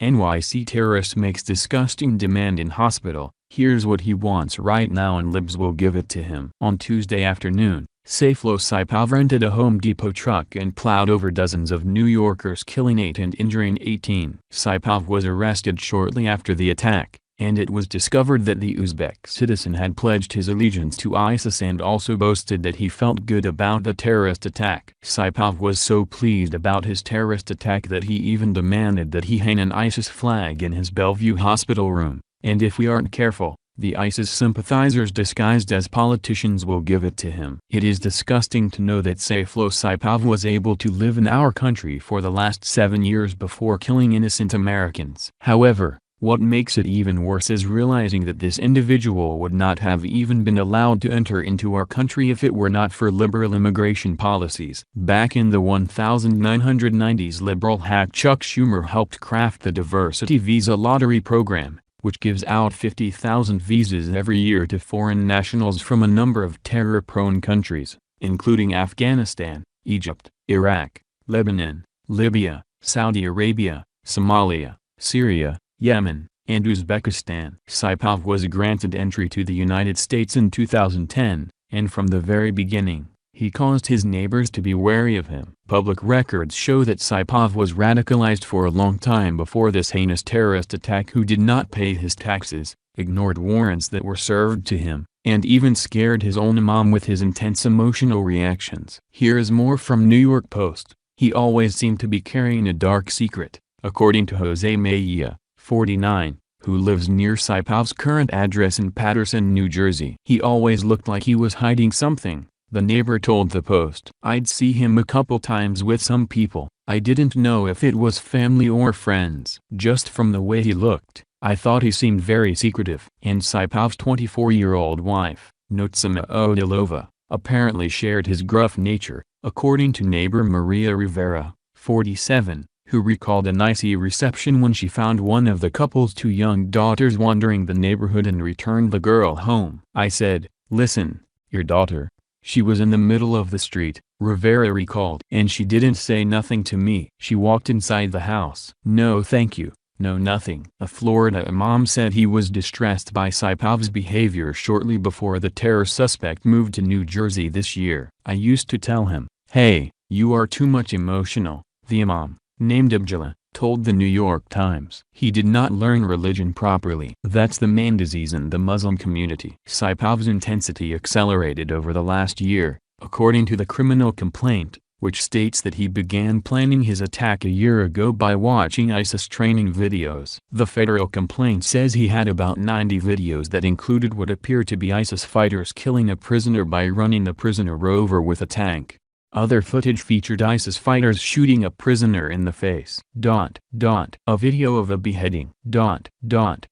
NYC terrorist makes disgusting demand in hospital. Here's what he wants right now and Libs will give it to him. On Tuesday afternoon, Sayfullo Saipov rented a Home Depot truck and plowed over dozens of New Yorkers, killing 8 and injuring 18. Saipov was arrested shortly after the attack, and it was discovered that the Uzbek citizen had pledged his allegiance to ISIS and also boasted that he felt good about the terrorist attack. Saipov was so pleased about his terrorist attack that he even demanded that he hang an ISIS flag in his Bellevue hospital room, and if we aren't careful, the ISIS sympathizers disguised as politicians will give it to him. It is disgusting to know that Sayfullo Saipov was able to live in our country for the last 7 years before killing innocent Americans. However, what makes it even worse is realizing that this individual would not have even been allowed to enter into our country if it were not for liberal immigration policies. Back in the 1990s, liberal hack Chuck Schumer helped craft the diversity visa lottery program, which gives out 50,000 visas every year to foreign nationals from a number of terror-prone countries, including Afghanistan, Egypt, Iraq, Lebanon, Libya, Saudi Arabia, Somalia, Syria, Yemen, and Uzbekistan. Saipov was granted entry to the United States in 2010, and from the very beginning, he caused his neighbors to be wary of him. Public records show that Saipov was radicalized for a long time before this heinous terrorist attack, who did not pay his taxes, ignored warrants that were served to him, and even scared his own imam with his intense emotional reactions. Here is more from New York Post. He always seemed to be carrying a dark secret, according to Jose Mejia, 49, who lives near Saipov's current address in Paterson, New Jersey. He always looked like he was hiding something, the neighbor told the Post. I'd see him a couple times with some people. I didn't know if it was family or friends. Just from the way he looked, I thought he seemed very secretive. And Saipov's 24-year-old wife, Notsima Odilova, apparently shared his gruff nature, according to neighbor Maria Rivera, 47. Who recalled a NYC reception when she found one of the couple's 2 young daughters wandering the neighborhood and returned the girl home. I said, "Listen, your daughter. She was in the middle of the street," Rivera recalled. "And she didn't say nothing to me. She walked inside the house. No thank you, no nothing." A Florida imam said he was distressed by Saipov's behavior shortly before the terror suspect moved to New Jersey this year. "I used to tell him, hey, you are too much emotional," the imam, named Abdullah, told the New York Times. "He did not learn religion properly. That's the main disease in the Muslim community." Saipov's intensity accelerated over the last year, according to the criminal complaint, which states that he began planning his attack a year ago by watching ISIS training videos. The federal complaint says he had about 90 videos that included what appeared to be ISIS fighters killing a prisoner by running the prisoner over with a tank. Other footage featured ISIS fighters shooting a prisoner in the face. A video of a beheading.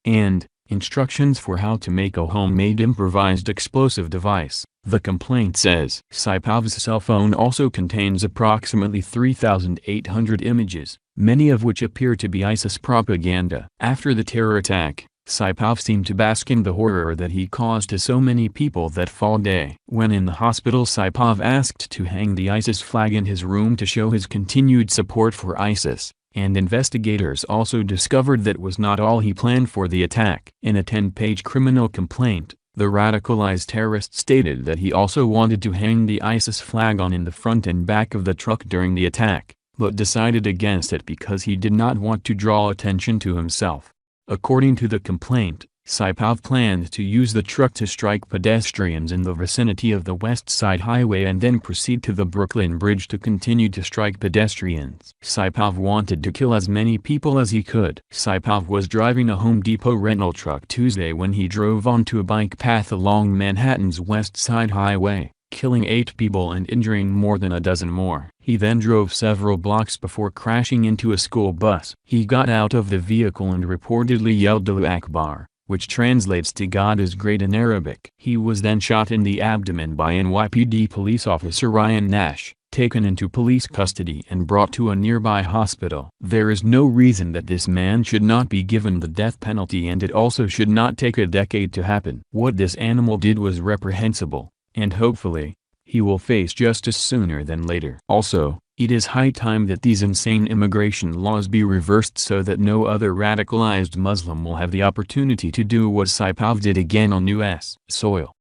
And instructions for how to make a homemade improvised explosive device, the complaint says. Saipov's cell phone also contains approximately 3,800 images, many of which appear to be ISIS propaganda. After the terror attack, Saipov seemed to bask in the horror that he caused to so many people that fall day. When in the hospital, Saipov asked to hang the ISIS flag in his room to show his continued support for ISIS, and investigators also discovered that was not all he planned for the attack. In a 10-page criminal complaint, the radicalized terrorist stated that he also wanted to hang the ISIS flag on in the front and back of the truck during the attack, but decided against it because he did not want to draw attention to himself. According to the complaint, Saipov planned to use the truck to strike pedestrians in the vicinity of the West Side Highway and then proceed to the Brooklyn Bridge to continue to strike pedestrians. Saipov wanted to kill as many people as he could. Saipov was driving a Home Depot rental truck Tuesday when he drove onto a bike path along Manhattan's West Side Highway, killing 8 people and injuring more than a dozen more. He then drove several blocks before crashing into a school bus. He got out of the vehicle and reportedly yelled Allahu Akbar, which translates to "God is great" in Arabic. He was then shot in the abdomen by NYPD police officer Ryan Nash, taken into police custody and brought to a nearby hospital. There is no reason that this man should not be given the death penalty, and it also should not take a decade to happen. What this animal did was reprehensible, and hopefully, he will face justice sooner than later. Also, It is high time that these insane immigration laws be reversed so that no other radicalized Muslim will have the opportunity to do what Saipov did again on U.S. soil.